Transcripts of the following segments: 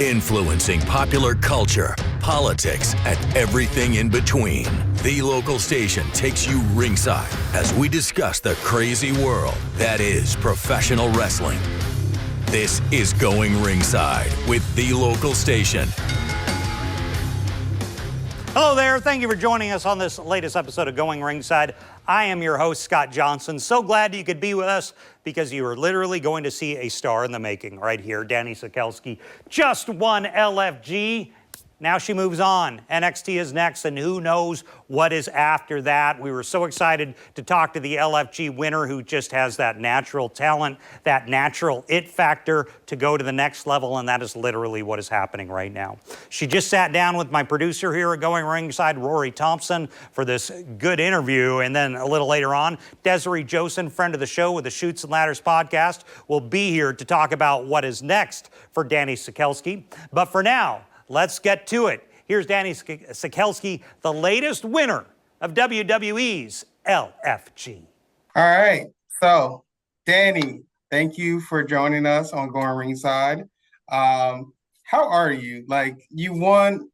influencing popular culture, politics, and everything in between. The local station takes you ringside as we discuss the crazy world that is professional wrestling. This is Going Ringside with the local station. Hello there. Thank you for joining us on this latest episode of Going Ringside. I am your host, Scott Johnson. So glad you could be with us because you are literally going to see a star in the making right here. Dani Sekelsky just won LFG. Now she moves on. NXT is next, and who knows what is after that. We were so excited to talk to the LFG winner who just has that natural talent, that natural it factor to go to the next level, and that is literally what is happening right now. She just sat down with my producer here at Going Ringside, Rory Thompson, for this good interview, and then a little later on, Desiree Josen, friend of the show with the Chutes and Ladders podcast, will be here to talk about what is next for Dani Sekelsky. But for now, let's get to it. Here's Dani Sekelsky, the latest winner of WWE's LFG. All right. So, Dani, thank you for joining us on Going Ringside. How are you? Like, you won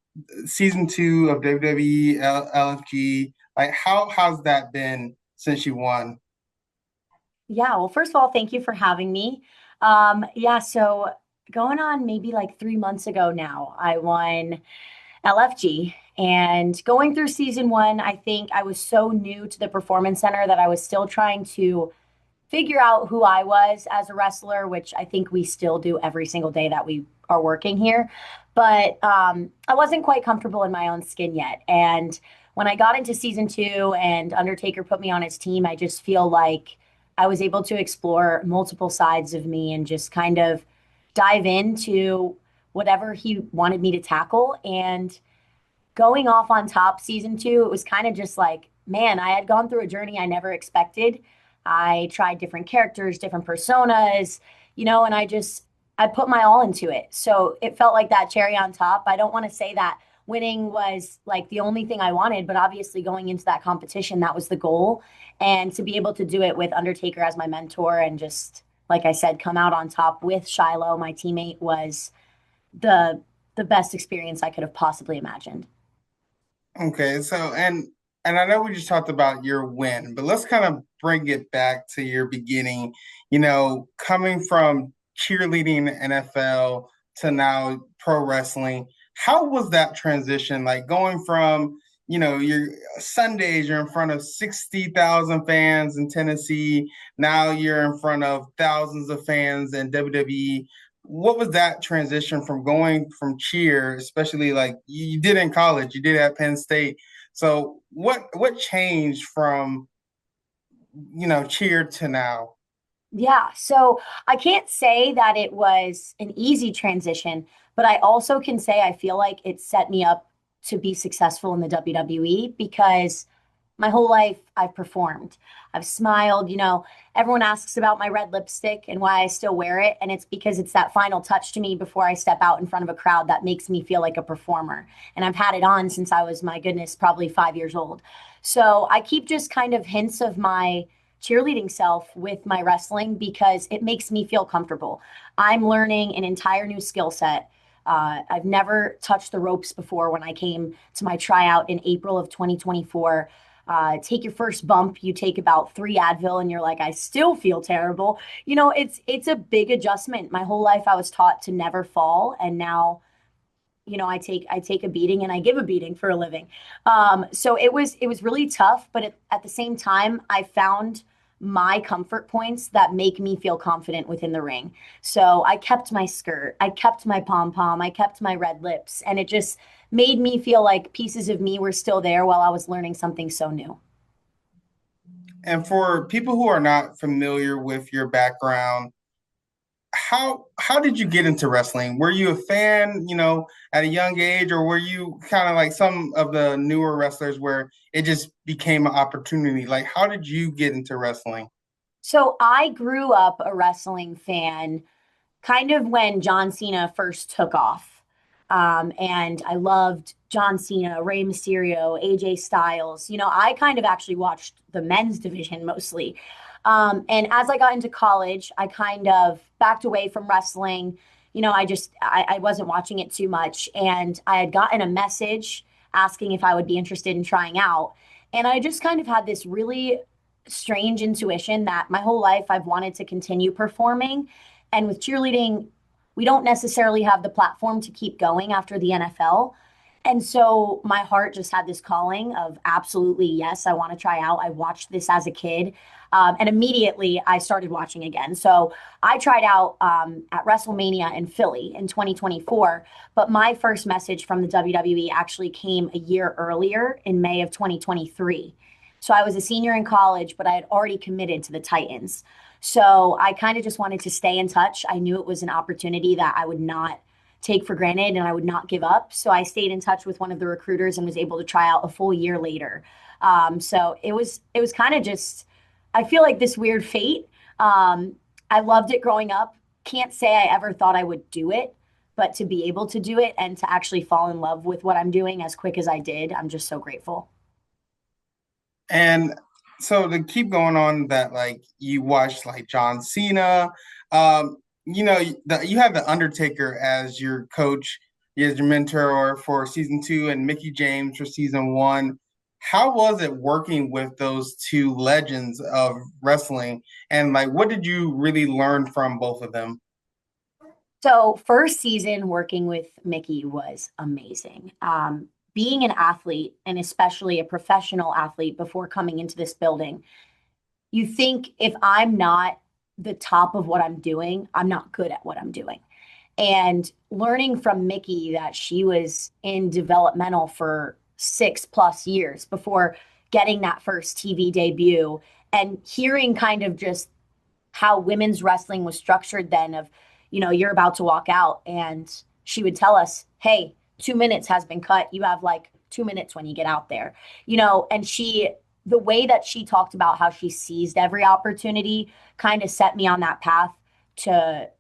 season 2 of WWE LFG. Like, how's that been since you won? Yeah, well, first of all, thank you for having me. So going on maybe like 3 months ago now, I won LFG, and going through season 1, I think I was so new to the Performance Center that I was still trying to figure out who I was as a wrestler, which I think we still do every single day that we are working here. But I wasn't quite comfortable in my own skin yet. And when I got into season 2 and Undertaker put me on his team, I just feel like I was able to explore multiple sides of me and just kind of dive into whatever he wanted me to tackle. And going off on top season 2, it was kind of just like, man, I had gone through a journey I never expected. I tried different characters, different personas, and I put my all into it. So it felt like that cherry on top. I don't want to say that winning was like the only thing I wanted, but obviously going into that competition, that was the goal. And to be able to do it with Undertaker as my mentor and just, like I said, come out on top with Shiloh, my teammate, was the best experience I could have possibly imagined. Okay, so and I know we just talked about your win, but let's kind of bring it back to your beginning. Coming from cheerleading NFL to now pro wrestling, how was that transition? Like going from your Sundays, you're in front of 60,000 fans in Tennessee. Now you're in front of thousands of fans in WWE. What was that transition from going from cheer, especially like you did in college, you did at Penn State. So what changed from, cheer to now? Yeah, so I can't say that it was an easy transition, but I also can say I feel like it set me up to be successful in the WWE because my whole life I've performed. I've smiled, everyone asks about my red lipstick and why I still wear it. And it's because it's that final touch to me before I step out in front of a crowd that makes me feel like a performer. And I've had it on since I was, my goodness, probably 5 years old. So I keep just kind of hints of my cheerleading self with my wrestling because it makes me feel comfortable. I'm learning an entire new skill set. I've never touched the ropes before. When I came to my tryout in April of 2024, take your first bump, you take about 3 Advil and you're like, I still feel terrible. It's a big adjustment. My whole life I was taught to never fall. And now, I take a beating and I give a beating for a living. So it was really tough, but at the same time, I found my comfort points that make me feel confident within the ring. So I kept my skirt, I kept my pom-pom, I kept my red lips, and it just made me feel like pieces of me were still there while I was learning something so new. And for people who are not familiar with your background, how did you get into wrestling? Were you a fan, at a young age, or were you kind of like some of the newer wrestlers where it just became an opportunity? Like, how did you get into wrestling? So I grew up a wrestling fan kind of when John Cena first took off. And I loved John Cena, Rey Mysterio, AJ Styles. I kind of actually watched the men's division mostly. And as I got into college, I kind of backed away from wrestling, I wasn't watching it too much. And I had gotten a message asking if I would be interested in trying out. And I just kind of had this really strange intuition that my whole life I've wanted to continue performing. And with cheerleading, we don't necessarily have the platform to keep going after the NFL. And so my heart just had this calling of absolutely, yes, I want to try out. I watched this as a kid. And immediately I started watching again. So I tried out at WrestleMania in Philly in 2024. But my first message from the WWE actually came a year earlier in May of 2023. So I was a senior in college, but I had already committed to the Titans. So I kind of just wanted to stay in touch. I knew it was an opportunity that I would not take for granted and I would not give up. So I stayed in touch with one of the recruiters and was able to try out a full year later. So it was kind of just, I feel like this weird fate. I loved it growing up. Can't say I ever thought I would do it, but to be able to do it and to actually fall in love with what I'm doing as quick as I did, I'm just so grateful. And so to keep going on that, like you watched like John Cena, you have the Undertaker as your coach, as your mentor for season 2, and Mickey James for season 1. How was it working with those two legends of wrestling? And like, what did you really learn from both of them? So first season working with Mickey was amazing. Being an athlete and especially a professional athlete before coming into this building, you think if I'm not the top of what I'm doing, I'm not good at what I'm doing. And learning from Mickey that she was in developmental for 6+ years before getting that first TV debut and hearing kind of just how women's wrestling was structured then of, you're about to walk out and she would tell us, hey, 2 minutes has been cut. You have like 2 minutes when you get out there, and the way that she talked about how she seized every opportunity kind of set me on that path to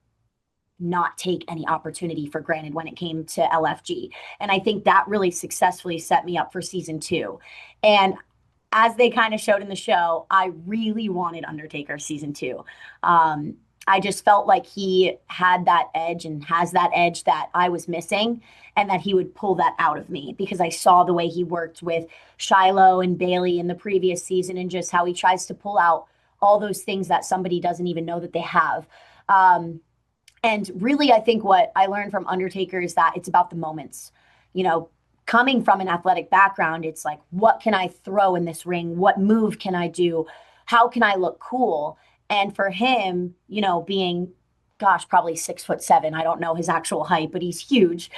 not take any opportunity for granted when it came to LFG. And I think that really successfully set me up for season 2. And as they kind of showed in the show, I really wanted Undertaker season 2. I just felt like he had that edge and has that edge that I was missing, and that he would pull that out of me because I saw the way he worked with Shiloh and Bailey in the previous season and just how he tries to pull out all those things that somebody doesn't even know that they have. And really, I think what I learned from Undertaker is that it's about the moments. You know, coming from an athletic background, it's like, what can I throw in this ring? What move can I do? How can I look cool? And for him, being, gosh, probably 6'7", I don't know his actual height, but he's huge.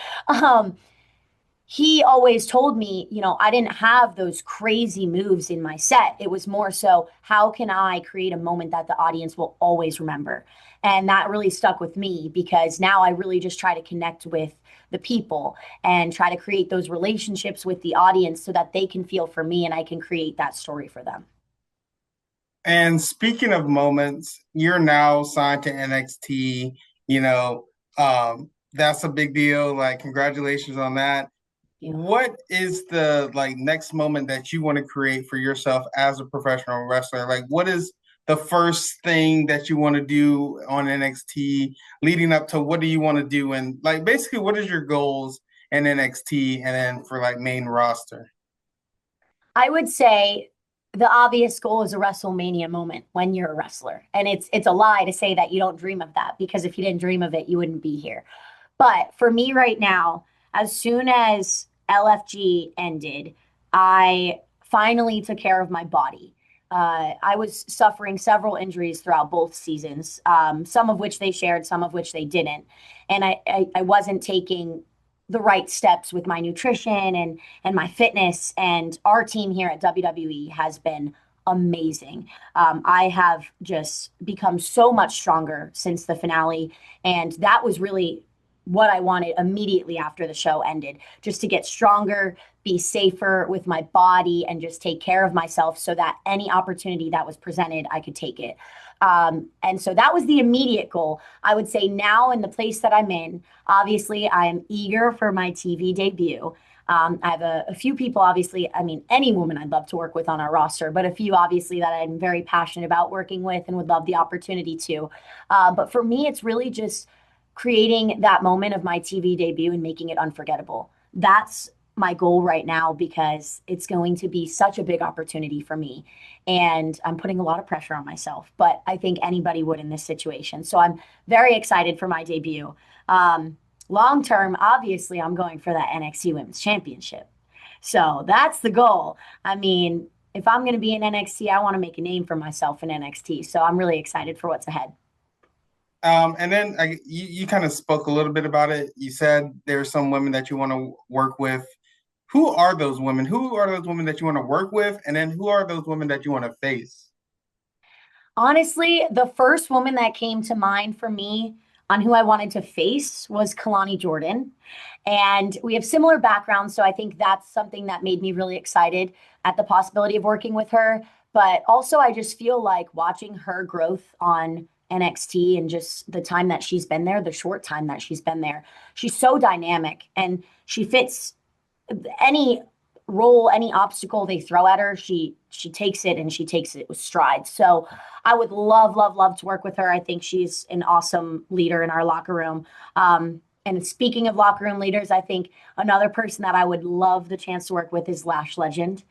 He always told me, I didn't have those crazy moves in my set. It was more so, how can I create a moment that the audience will always remember? And that really stuck with me because now I really just try to connect with the people and try to create those relationships with the audience so that they can feel for me and I can create that story for them. And speaking of moments, you're now signed to NXT. That's a big deal. Like, congratulations on that. Yeah. What is the next moment that you want to create for yourself as a professional wrestler? Like, what is the first thing that you want to do on NXT leading up to what do you want to do? And basically, what is your goals in NXT and then for main roster? I would say the obvious goal is a WrestleMania moment when you're a wrestler. And it's a lie to say that you don't dream of that, because if you didn't dream of it, you wouldn't be here. But for me right now, as soon as LFG ended, I finally took care of my body. I was suffering several injuries throughout both seasons, some of which they shared, some of which they didn't. And I wasn't taking the right steps with my nutrition and my fitness. And our team here at WWE has been amazing. I have just become so much stronger since the finale. And that was really what I wanted immediately after the show ended, just to get stronger, be safer with my body, and just take care of myself so that any opportunity that was presented, I could take it. And so that was the immediate goal. I would say now in the place that I'm in, obviously I am eager for my TV debut. I have a few people, obviously, any woman I'd love to work with on our roster, but a few obviously that I'm very passionate about working with and would love the opportunity to. But for me, it's really just creating that moment of my TV debut and making it unforgettable. That's my goal right now because it's going to be such a big opportunity for me. And I'm putting a lot of pressure on myself, but I think anybody would in this situation. So I'm very excited for my debut. Long term, obviously, I'm going for that NXT Women's Championship. So that's the goal. I mean, if I'm going to be in NXT, I want to make a name for myself in NXT. So I'm really excited for what's ahead. And then you kind of spoke a little bit about it. You said there are some women that you want to work with. Who are those women? Who are those women that you want to work with? And then who are those women that you want to face? Honestly, the first woman that came to mind for me on who I wanted to face was Kalani Jordan. And we have similar backgrounds. So I think that's something that made me really excited at the possibility of working with her. But also, I just feel like watching her growth on NXT and just the time that she's been there, the short time that she's been there, she's so dynamic and she fits any role, any obstacle they throw at her, she takes it and she takes it with stride. So I would love, love, love to work with her. I think she's an awesome leader in our locker room. And speaking of locker room leaders, I think another person that I would love the chance to work with is Lash Legend.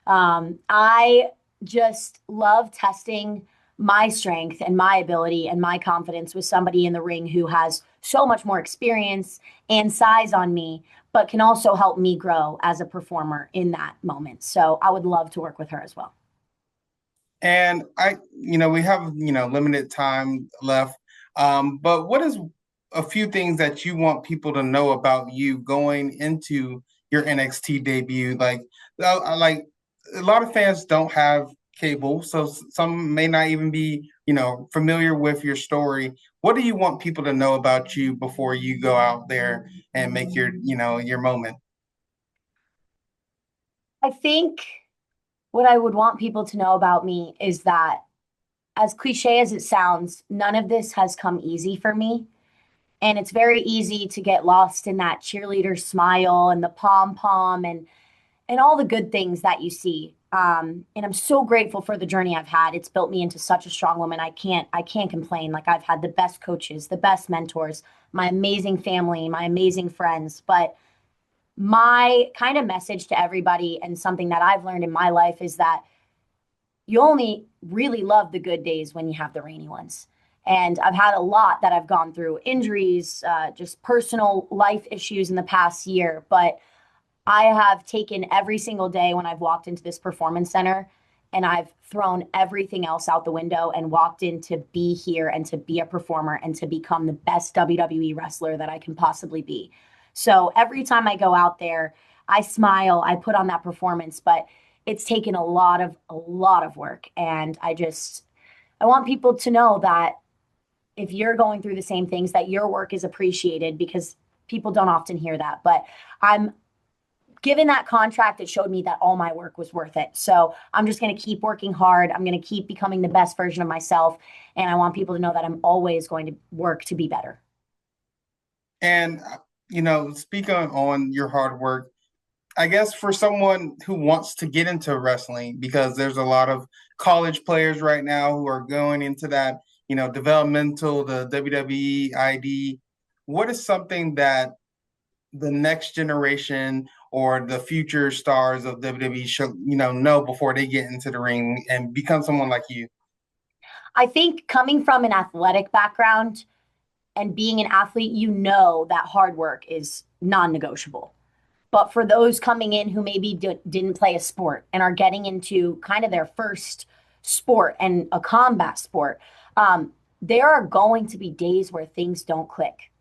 I just love testing my strength and my ability and my confidence with somebody in the ring who has so much more experience and size on me, but can also help me grow as a performer in that moment. So I would love to work with her as well. And we have, limited time left. But what is a few things that you want people to know about you going into your NXT debut? Like a lot of fans don't have cable, so some may not even be, familiar with your story. What do you want people to know about you before you go out there and make your moment? I think what I would want people to know about me is that, as cliche as it sounds, none of this has come easy for me. And it's very easy to get lost in that cheerleader smile and the pom pom and all the good things that you see. And I'm so grateful for the journey I've had. It's built me into such a strong woman. I can't complain. Like, I've had the best coaches, the best mentors, my amazing family, my amazing friends. But my kind of message to everybody and something that I've learned in my life is that you only really love the good days when you have the rainy ones. And I've had a lot that I've gone through, injuries, just personal life issues in the past year. But I have taken every single day when I've walked into this performance center and I've thrown everything else out the window and walked in to be here and to be a performer and to become the best WWE wrestler that I can possibly be. So every time I go out there, I smile, I put on that performance, but it's taken a lot of work. And I want people to know that if you're going through the same things, that your work is appreciated, because people don't often hear that. But I'm given that contract, it showed me that all my work was worth it. So I'm just going to keep working hard. I'm going to keep becoming the best version of myself. And I want people to know that I'm always going to work to be better. And, speaking on your hard work, I guess for someone who wants to get into wrestling, because there's a lot of college players right now who are going into that, developmental, the WWE ID, what is something that the next generation or the future stars of WWE should, know before they get into the ring and become someone like you? I think coming from an athletic background and being an athlete, that hard work is non-negotiable. But for those coming in who maybe didn't play a sport and are getting into kind of their first sport and a combat sport, there are going to be days where things don't click.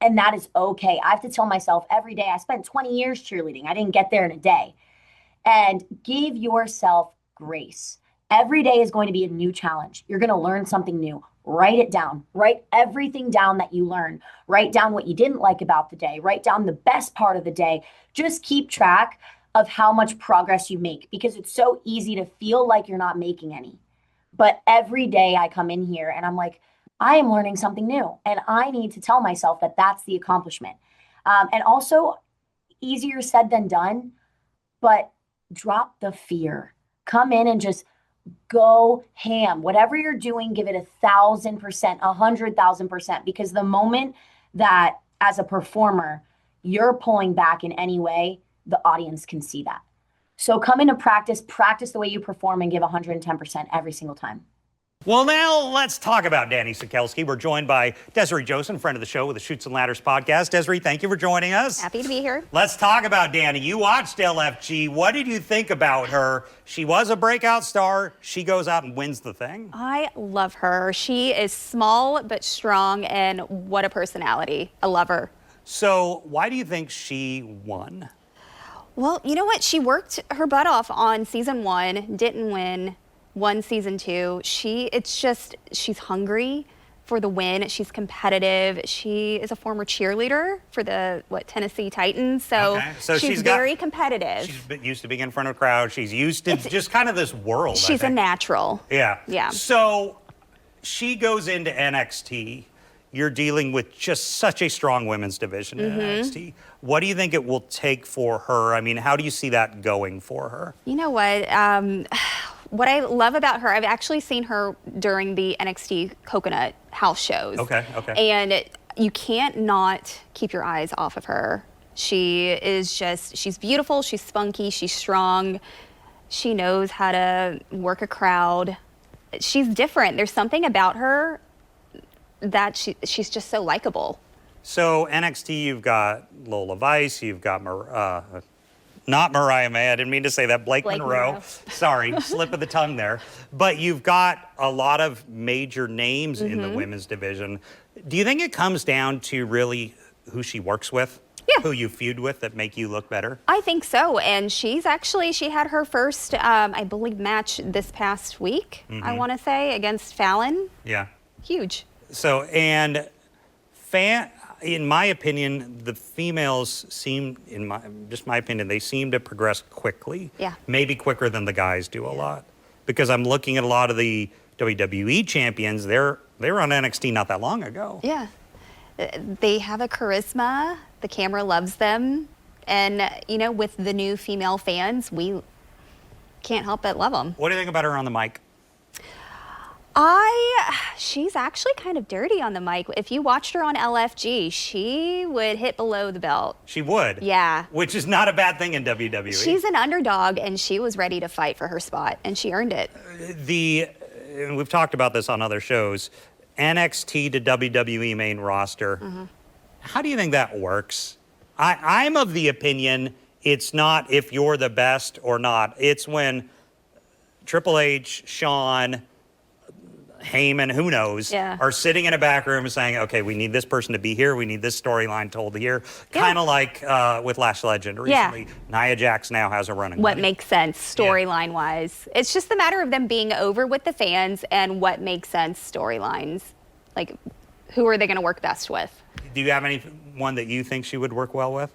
And that is okay. I have to tell myself every day, I spent 20 years cheerleading. I didn't get there in a day. And give yourself grace. Every day is going to be a new challenge. You're going to learn something new. Write it down. Write everything down that you learn. Write down what you didn't like about the day. Write down the best part of the day. Just keep track of how much progress you make, because it's so easy to feel like you're not making any. But every day I come in here and I'm like, I am learning something new. And I need to tell myself that that's the accomplishment. And also, easier said than done, but drop the fear. Come in and just go ham. Whatever you're doing, give it 1,000%, 100,000%, because the moment that as a performer, you're pulling back in any way, the audience can see that. So come into practice the way you perform and give 110% every single time. Well, now let's talk about Dani Sekelsky. We're joined by Desiree Joseph, friend of the show with the Chutes and Ladders podcast. Desiree, thank you for joining us. Happy to be here. Let's talk about Dani. You watched LFG. What did you think about her? She was a breakout star. She goes out and wins the thing. I love her. She is small but strong, and what a personality. I love her. So why do you think she won? Well, you know what? She worked her butt off on season 1, didn't win. Won season 2. She's hungry for the win. She's competitive. She is a former cheerleader for the Tennessee Titans. So she's very competitive. She's used to being in front of a crowd. She's used to just kind of this world. She's a natural. Yeah. Yeah. So she goes into NXT. You're dealing with just such a strong women's division in NXT. What do you think it will take for her? I mean, how do you see that going for her? You know what? What I love about her, I've actually seen her during the NXT Coconut house shows. Okay. And you can't not keep your eyes off of her. She's beautiful, she's spunky, she's strong. She knows how to work a crowd. She's different. There's something about her that she's just so likable. So NXT, you've got Lola Vice, you've got not Mariah May, I didn't mean to say that, Blake Monroe. Sorry, slip of the tongue there. But you've got a lot of major names in the women's division. Do you think it comes down to really who she works with? Yeah. Who you feud with that make you look better? I think so. And she had her first, I believe, match this past week, I want to say, against Fallon. Yeah. Huge. So, in my opinion, the females seem, my opinion, they seem to progress quickly. Yeah. Maybe quicker than the guys do a lot. Because I'm looking at a lot of the WWE champions, they were on NXT not that long ago. Yeah. They have a charisma. The camera loves them. And, with the new female fans, we can't help but love them. What do you think about her on the mic? She's actually kind of dirty on the mic. If you watched her on LFG, she would hit below the belt. She would? Yeah. Which is not a bad thing in WWE. She's an underdog, and she was ready to fight for her spot, and she earned it. And we've talked about this on other shows, NXT to WWE main roster. How do you think that works? I'm of the opinion it's not if you're the best or not. It's when Triple H, Shawn, Heyman, who knows, are sitting in a back room and saying, okay, we need this person to be here. We need this storyline told here. Kind of like with Lash Legend recently. Nia Jax now has a running. What makes sense storyline-wise. It's just a matter of them being over with the fans and what makes sense storylines. Like, who are they going to work best with? Do you have anyone that you think she would work well with?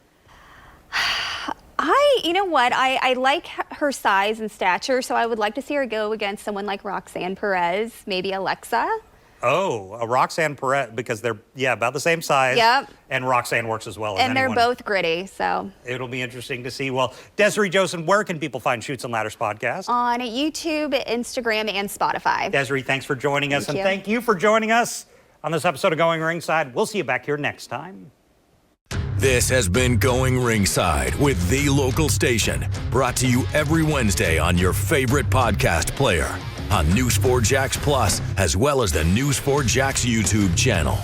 You know what? I like her size and stature, so I would like to see her go against someone like Roxanne Perez, maybe Alexa. Oh, Roxanne Perez, because they're, about the same size. Yep. And Roxanne works as well as anyone. And they're both gritty, so. It'll be interesting to see. Well, Desiree Joseph, where can people find Chutes and Ladders podcast? On YouTube, Instagram, and Spotify. Desiree, thanks for joining us. Thank you. Thank you for joining us on this episode of Going Ringside. We'll see you back here next time. This has been Going Ringside with the local station, brought to you every Wednesday on your favorite podcast player, on News4JAX Plus, as well as the News4JAX YouTube channel.